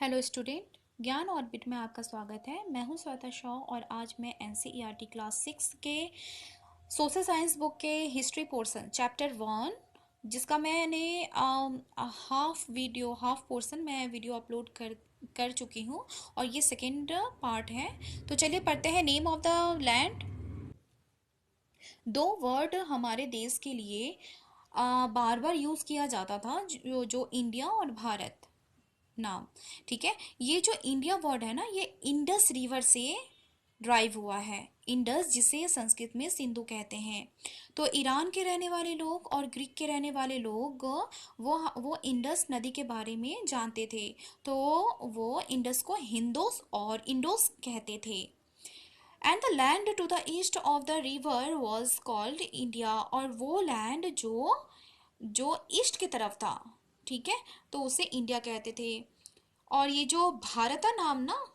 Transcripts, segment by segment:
Hello student, ज्ञान orbit में आपका स्वागत है। मैं हूं स्वाता शॉ और आज मैं एनसीईआरटी क्लास 6 के सोशल साइंस बुक के हिस्ट्री पोर्शन चैप्टर 1 जिसका मैंने हाफ पोर्शन मैं वीडियो अपलोड कर चुकी हूं और ये सेकेंड पार्ट है। तो चलिए पढ़ते हैं। Name of the land. दो वर्ड हमारे देश के लिए बार बार यूज़ किया जाता था, जो इंडिया और भारत नाम। ठीक है, ये जो इंडिया वर्ड है ना, ये इंडस रिवर से ड्राइव हुआ है। इंडस, जिसे संस्कृत में सिंधु कहते हैं। तो ईरान के रहने वाले लोग और ग्रीक के रहने वाले लोग वो इंडस नदी के बारे में जानते थे, तो वो इंडस को हिंदोस और इंडोस कहते थे। And the land to the east of the river was called India, और वो लैंड जो जो ईस्ट की तरफ था, ठीक है, तो उसे इंडिया कहते थे। और ये जो भारत नाम ना,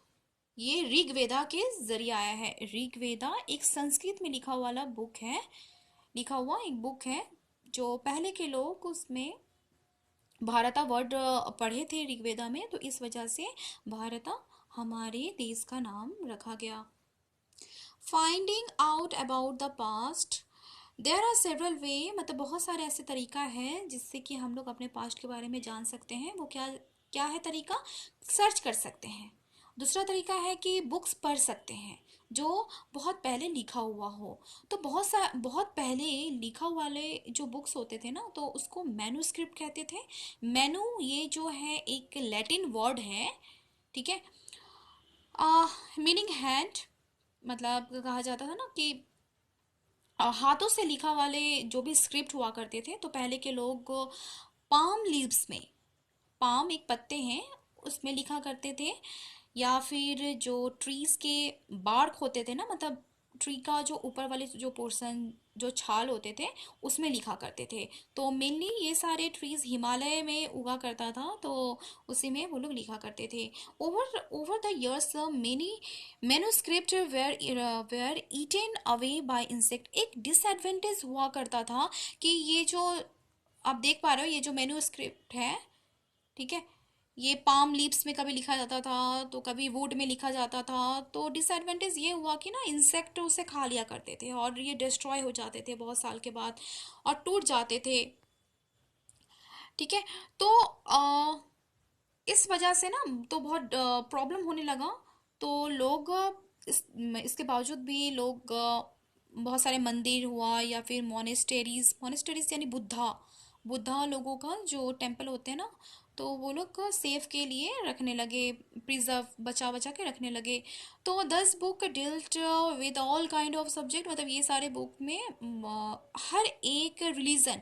ये ऋग्वेदा के जरिए आया है। ऋग्वेदा एक संस्कृत में लिखा हुआ एक बुक है, जो पहले के लोग उसमें भारता वर्ड पढ़े थे ऋग्वेदा में, तो इस वजह से भारता हमारे देश का नाम रखा गया। Finding out about the past, there are several way, मतलब बहुत सारे ऐसे तरीका है जिससे कि हम लोग अपने पास्ट के बारे में जान सकते हैं। वो क्या क्या है तरीका? सर्च कर सकते हैं। दूसरा तरीका है कि बुक्स पढ़ सकते हैं जो बहुत पहले लिखा हुआ हो। तो बहुत पहले लिखा हुआ वाले जो बुक्स होते थे ना, तो उसको मैन्युस्क्रिप्ट कहते थे। मैनु, ये जो है एक लैटिन वर्ड है, ठीक है। मीनिंग हैंड, मतलब कहा जाता था ना कि हाथों से लिखा वाले जो भी स्क्रिप्ट हुआ करते थे, तो पहले के लोग पाम लीव्स में, पाम एक पत्ते हैं, उसमें लिखा करते थे। या फिर जो ट्रीज के बार्क होते थे ना, मतलब ट्री का जो ऊपर वाले जो पोर्शन, जो छाल होते थे, उसमें लिखा करते थे। तो मेनली ये सारे ट्रीज हिमालय में उगा करता था, तो उसी में वो लोग लिखा करते थे। Over over the years many manuscript were eaten away by insect. एक डिसएडवांटेज हुआ करता था कि ये जो आप देख पा रहे हो, ये जो मैन्युस्क्रिप्ट है, ठीक है, ये पाम लीव्स में कभी लिखा जाता था, तो कभी वुड में लिखा जाता था। तो डिसएडवांटेज ये हुआ कि ना, इंसेक्ट उसे खा लिया करते थे और ये डिस्ट्रॉय हो जाते थे बहुत साल के बाद और टूट जाते थे, ठीक है। तो इस वजह से ना, तो बहुत प्रॉब्लम होने लगा। तो लोग इसके बावजूद भी लोग बहुत सारे मंदिर हुआ या फिर मोनेस्टेरीज, मोनेस्टेरीज यानी बुद्धा लोगों का जो टेम्पल होते हैं ना, तो वो लोग सेफ के लिए रखने लगे, प्रिजर्व बचा बचा के रखने लगे। तो 10 book dealt with all kind of subject, मतलब ये सारे बुक में हर एक रिलीजन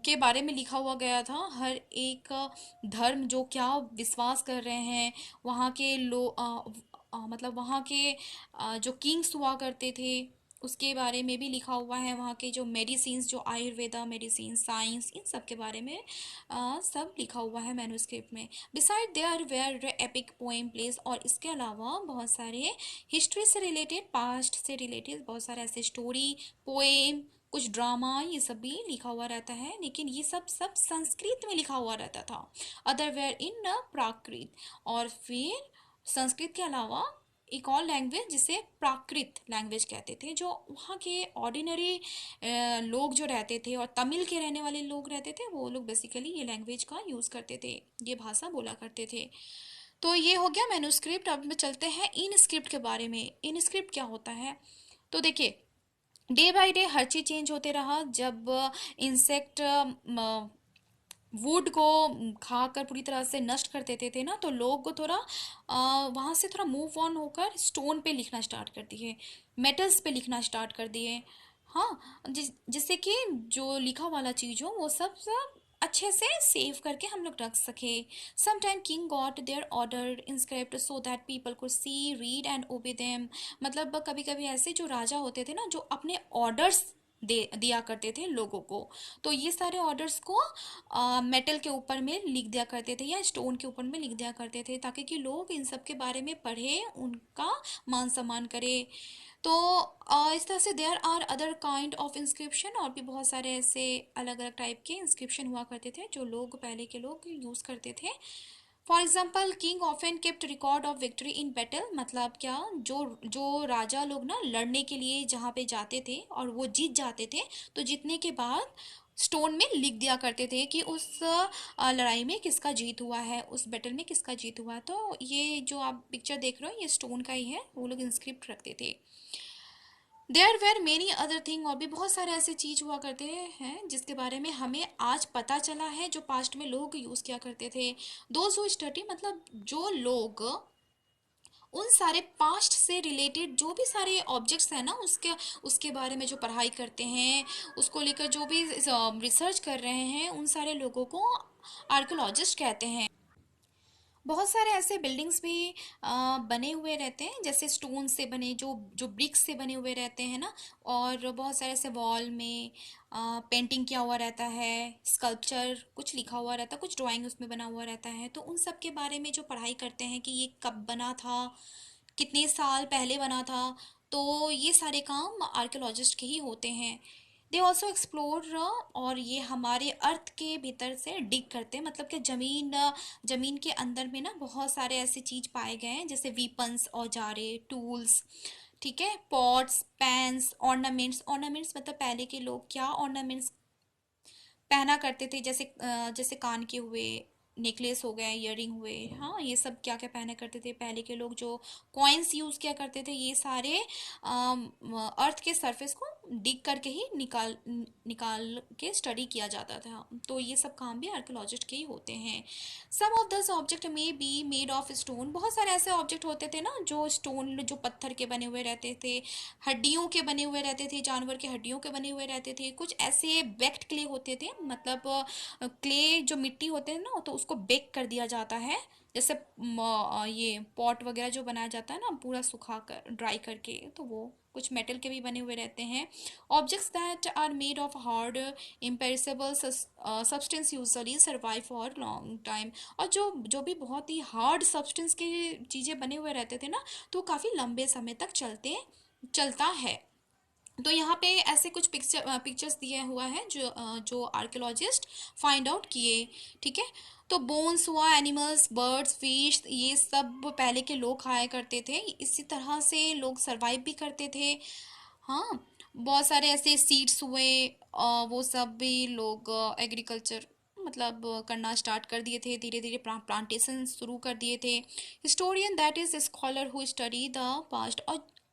के बारे में लिखा हुआ गया था। हर एक धर्म जो क्या विश्वास कर रहे हैं, वहाँ के मतलब वहाँ के जो किंग्स हुआ करते थे, उसके बारे में भी लिखा हुआ है। वहाँ के जो मेडिसिन्स, जो आयुर्वेदा मेडिसिन, साइंस, इन सब के बारे में सब लिखा हुआ है मैन्युस्क्रिप्ट में। Beside there were epic poem place, और इसके अलावा बहुत सारे हिस्ट्री से रिलेटेड, पास्ट से रिलेटेड बहुत सारे ऐसे स्टोरी, पोएम, कुछ ड्रामा, ये सब भी लिखा हुआ रहता है, लेकिन ये सब सब संस्कृत में लिखा हुआ रहता था। अदर वेयर इन प्राकृत, और फिर संस्कृत के अलावा एक और लैंग्वेज जिसे प्राकृत लैंग्वेज कहते थे, जो वहाँ के ऑर्डिनरी लोग जो रहते थे और तमिल के रहने वाले लोग रहते थे, वो लोग बेसिकली ये लैंग्वेज का यूज़ करते थे, ये भाषा बोला करते थे। तो ये हो गया मैन्युस्क्रिप्ट। अब चलते हैं इन स्क्रिप्ट के बारे में। इन स्क्रिप्ट क्या होता है? तो देखिए, day by day her cheese change होते रहा। जब इंसेक्ट वुड को खाकर पूरी तरह से नष्ट कर देते थे ना, तो लोग को थोड़ा वहाँ से थोड़ा मूव ऑन होकर स्टोन पे लिखना स्टार्ट कर दिए, मेटल्स पे लिखना स्टार्ट कर दिए। हाँ, जिससे कि जो लिखा वाला चीज़ हो वो सब सब अच्छे से सेव करके हम लोग रख सके। Some time king got their order inscribed so that people could see, read and obey them. मतलब कभी कभी ऐसे जो राजा होते थे ना, जो अपने ऑर्डर्स दिया करते थे लोगों को। तो ये सारे ऑर्डर्स को मेटल के ऊपर में लिख दिया करते थे या स्टोन के ऊपर में लिख दिया करते थे, ताकि कि लोग इन सब के बारे में पढ़े, उनका मान सम्मान करे। तो इस तरह से there are other kind of inscription, और भी बहुत सारे ऐसे अलग अलग टाइप के इंस्क्रिप्शन हुआ करते थे जो लोग, पहले के लोग यूज़ करते थे। For example, king often kept record of victory in battle, मतलब क्या, जो जो राजा लोग ना लड़ने के लिए जहाँ पे जाते थे और वो जीत जाते थे, तो जीतने के बाद स्टोन में लिख दिया करते थे कि उस लड़ाई में किसका जीत हुआ है, उस बैटल में किसका जीत हुआ है। तो ये जो आप पिक्चर देख रहे हो ये स्टोन का ही है, वो लोग इंस्क्रिप्ट रखते थे। There were many other thing, और भी बहुत सारे ऐसे चीज हुआ करते हैं जिसके बारे में हमें आज पता चला है, जो पास्ट में लोग यूज किया करते थे। दोज हु स्टडी, मतलब जो लोग उन सारे पास्ट से रिलेटेड जो भी सारे ऑब्जेक्ट्स हैं ना, उसके उसके बारे में जो पढ़ाई करते हैं, उसको लेकर जो भी रिसर्च कर रहे हैं, उन सारे लोगों को आर्कियोलॉजिस्ट कहते हैं। बहुत सारे ऐसे बिल्डिंग्स भी बने हुए रहते हैं, जैसे स्टोन से बने, जो जो ब्रिक्स से बने हुए रहते हैं ना, और बहुत सारे ऐसे वॉल में पेंटिंग किया हुआ रहता है, स्कल्पचर कुछ लिखा हुआ रहता है, कुछ ड्राइंग उसमें बना हुआ रहता है। तो उन सब के बारे में जो पढ़ाई करते हैं कि ये कब बना था, कितने साल पहले बना था, तो ये सारे काम आर्कियोलॉजिस्ट के ही होते हैं। दे ऑल्सो एक्सप्लोर, और ये हमारे अर्थ के भीतर से डिग करते हैं, मतलब कि जमीन के अंदर में ना बहुत सारे ऐसे चीज पाए गए हैं, जैसे वीपन्स, औजारे, टूल्स, ठीक है, पॉट्स, पैन्स, ऑर्नामेंट्स। ऑर्नामेंट्स मतलब पहले के लोग क्या ऑर्नामेंट्स पहना करते थे, जैसे कान के हुए, नेकलेस हो गए, इयररिंग हुए, हाँ, ये सब क्या क्या पहना करते थे पहले के लोग। जो कॉइन्स यूज किया करते थे, ये सारे अर्थ के सरफेस को डिग करके ही निकाल निकाल के स्टडी किया जाता था। तो ये सब काम भी आर्कियोलॉजिस्ट के ही होते हैं। सम ऑफ दस object may be made of stone, बहुत सारे ऐसे ऑब्जेक्ट होते थे ना जो स्टोन, जो पत्थर के बने हुए रहते थे, हड्डियों के बने हुए रहते थे, जानवर के हड्डियों के बने हुए रहते थे। कुछ ऐसे बेक्ड क्ले होते थे, मतलब क्ले जो मिट्टी होते हैं ना, तो उसको बेक कर दिया जाता है, जैसे ये पॉट वगैरह जो बनाया जाता है ना, पूरा सुखा कर ड्राई करके, तो वो कुछ मेटल के भी बने हुए रहते हैं। Objects that are made of hard imperishable substance usually survive for long time, और जो जो भी बहुत ही हार्ड सब्सटेंस के चीज़ें बने हुए रहते थे ना, तो काफ़ी लंबे समय तक चलता है। तो यहाँ पे ऐसे कुछ पिक्चर्स दिए हुआ है जो आर्कियोलॉजिस्ट फाइंड आउट किए, ठीक है। तो बोन्स हुआ, एनिमल्स, बर्ड्स, फिश, ये सब पहले के लोग खाया करते थे, इसी तरह से लोग सरवाइव भी करते थे। हाँ, बहुत सारे ऐसे सीड्स हुए, वो सब भी लोग एग्रीकल्चर मतलब करना स्टार्ट कर दिए थे, धीरे धीरे प्लांटेशन शुरू कर दिए थे। Historian that is scholar who study the past,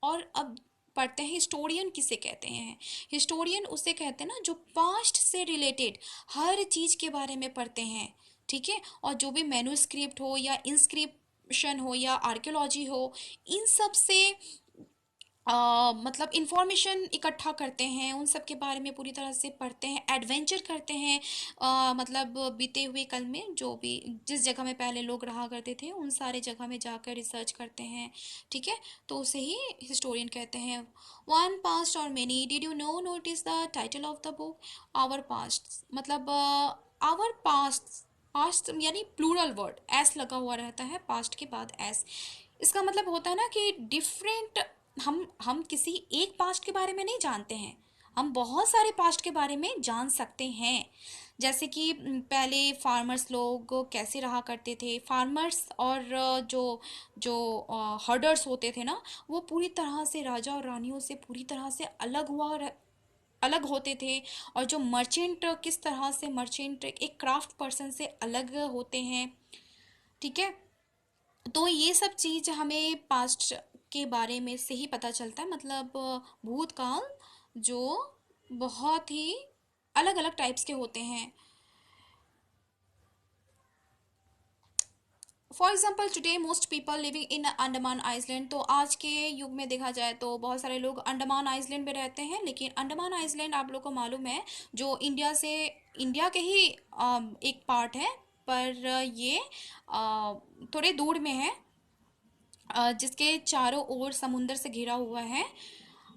और अब पढ़ते हैं हिस्टोरियन किसे कहते हैं। हिस्टोरियन उसे कहते हैं ना जो पास्ट से रिलेटेड हर चीज के बारे में पढ़ते हैं, ठीक है। और जो भी मैन्युस्क्रिप्ट हो या इंस्क्रिप्शन हो या आर्कियोलॉजी हो, इन सब से मतलब इंफॉर्मेशन इकट्ठा करते हैं, उन सब के बारे में पूरी तरह से पढ़ते हैं, एडवेंचर करते हैं, मतलब बीते हुए कल में जो भी जिस जगह में पहले लोग रहा करते थे, उन सारे जगह में जाकर रिसर्च करते हैं, ठीक है। तो उसे ही हिस्टोरियन कहते हैं। One past or many, did you notice the title of the book, our past, मतलब आवर पास्ट, पास्ट यानी प्लूरल वर्ड, एस लगा हुआ रहता है पास्ट के बाद एस। इसका मतलब होता है ना कि डिफरेंट, हम किसी एक पास्ट के बारे में नहीं जानते हैं, हम बहुत सारे पास्ट के बारे में जान सकते हैं। जैसे कि पहले फार्मर्स लोग कैसे रहा करते थे, फार्मर्स और जो जो हर्डर्स होते थे ना, वो पूरी तरह से राजा और रानियों से पूरी तरह से अलग होते थे। और जो मर्चेंट, किस तरह से मर्चेंट एक क्राफ्ट पर्सन से अलग होते हैं, ठीक है। तो ये सब चीज हमें पास्ट के बारे में से ही पता चलता है, मतलब भूतकाल जो बहुत ही अलग अलग टाइप्स के होते हैं। For example today most people living in Andaman island, तो आज के युग में देखा जाए तो बहुत सारे लोग अंडमान आइसलैंड में रहते हैं, लेकिन अंडमान आइसलैंड आप लोग को मालूम है जो इंडिया के ही एक पार्ट है, पर ये थोड़े दूर में है, जिसके चारों ओर समुंदर से घिरा हुआ है।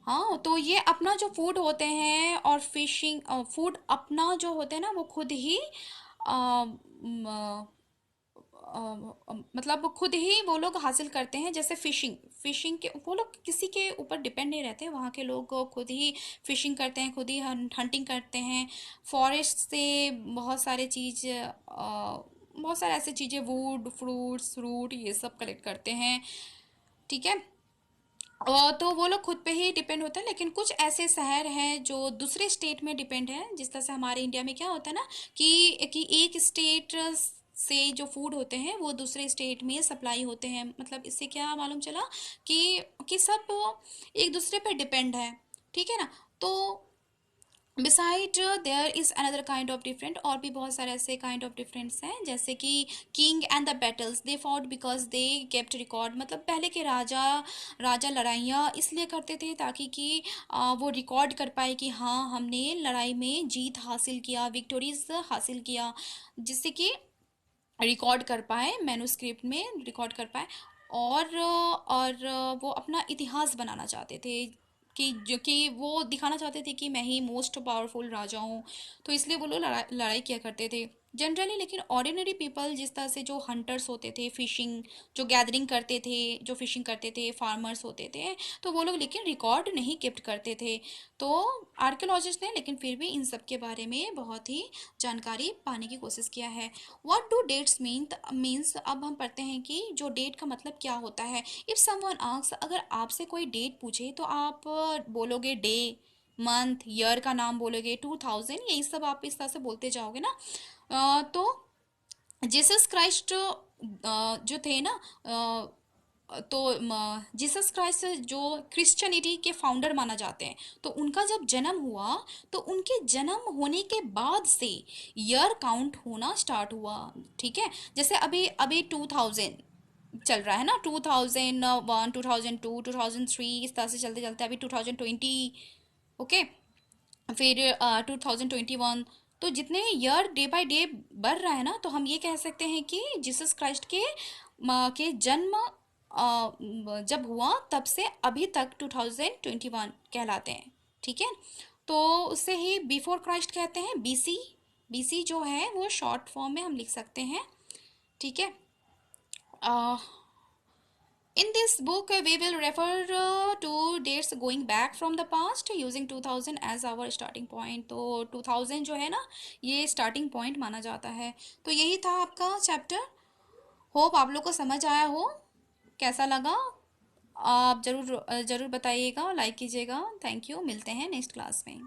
हाँ, तो ये अपना जो फूड होते हैं और फिशिंग फूड अपना जो होते हैं ना वो खुद ही अ, म, मतलब खुद ही वो लोग हासिल करते हैं। जैसे फिशिंग, फिशिंग के वो लोग किसी के ऊपर डिपेंड नहीं रहते, वहाँ के लोग खुद ही फिशिंग करते हैं, खुद ही हंटिंग करते हैं। फॉरेस्ट से बहुत सारे चीज़ बहुत सारे ऐसे चीज़ें, वुड, फ्रूट्स, फ्रूट, ये सब कलेक्ट करते हैं। ठीक है। तो वो लोग खुद पे ही डिपेंड होते हैं। लेकिन कुछ ऐसे शहर हैं जो दूसरे स्टेट में डिपेंड है, जिस तरह से हमारे इंडिया में क्या होता है ना कि एक स्टेट से जो फूड होते हैं वो दूसरे स्टेट में सप्लाई होते हैं। मतलब इससे क्या मालूम चला कि सब एक दूसरे पे डिपेंड है। ठीक है ना। तो beside there is another kind of different, और भी बहुत सारे ऐसे काइंड ऑफ डिफरेंट्स हैं, जैसे कि king and the battles they fought because they kept record. मतलब पहले के राजा राजा लड़ाइयाँ इसलिए करते थे ताकि कि वो रिकॉर्ड कर पाए कि हाँ हमने लड़ाई में जीत हासिल किया, विक्टोरीज हासिल किया, जिससे कि रिकॉर्ड कर पाए, मैन्युस्क्रिप्ट में रिकॉर्ड कर पाए। और वो अपना इतिहास बनाना चाहते थे, कि जो कि वो दिखाना चाहते थे कि मैं ही मोस्ट पावरफुल राजा हूँ। तो इसलिए वो लोग लड़ाई किया करते थे जनरली। लेकिन ऑर्डिनरी पीपल, जिस तरह से जो हंटर्स होते थे, फिशिंग जो गैदरिंग करते थे, जो फिशिंग करते थे, फार्मर्स होते थे, तो वो लोग लेकिन रिकॉर्ड नहीं कीप्ट करते थे। तो आर्कियोलॉजिस्ट ने लेकिन फिर भी इन सब के बारे में बहुत ही जानकारी पाने की कोशिश किया है। व्हाट डू डेट्स मीन्स, अब हम पढ़ते हैं कि जो डेट का मतलब क्या होता है। इफ समवन आस्क्स, अगर आपसे कोई डेट पूछे तो आप बोलोगे डे, मंथ, ईयर का नाम बोलोगे, 2000, यही सब आप इस तरह से बोलते जाओगे ना। तो जीसस क्राइस्ट जो थे ना, तो जीसस क्राइस्ट जो क्रिश्चियनिटी के फाउंडर माना जाते हैं, तो उनका जब जन्म हुआ तो उनके जन्म होने के बाद से ईयर काउंट होना स्टार्ट हुआ। ठीक है। जैसे अभी अभी 2000 चल रहा है ना, 2001, 2002, 2003, इस तरह से चलते चलते अभी 2020। ओके। फिर 2021। तो जितने ईयर डे बाय डे बढ़ रहा है ना, तो हम ये कह सकते हैं कि जीसस क्राइस्ट के जन्म जब हुआ तब से अभी तक 2021 कहलाते हैं। ठीक है। तो उससे ही बिफोर क्राइस्ट कहते हैं, बीसी। बीसी जो है वो शॉर्ट फॉर्म में हम लिख सकते हैं। ठीक है। In this book, we will refer to dates going back from the past using 2000 as our starting point. तो 2000 जो है ना, ये starting point माना जाता है। तो यही था आपका चैप्टर। होप आप लोग को समझ आया हो। कैसा लगा आप जरूर जरूर बताइएगा, लाइक कीजिएगा। थैंक यू, मिलते हैं नेक्स्ट क्लास में।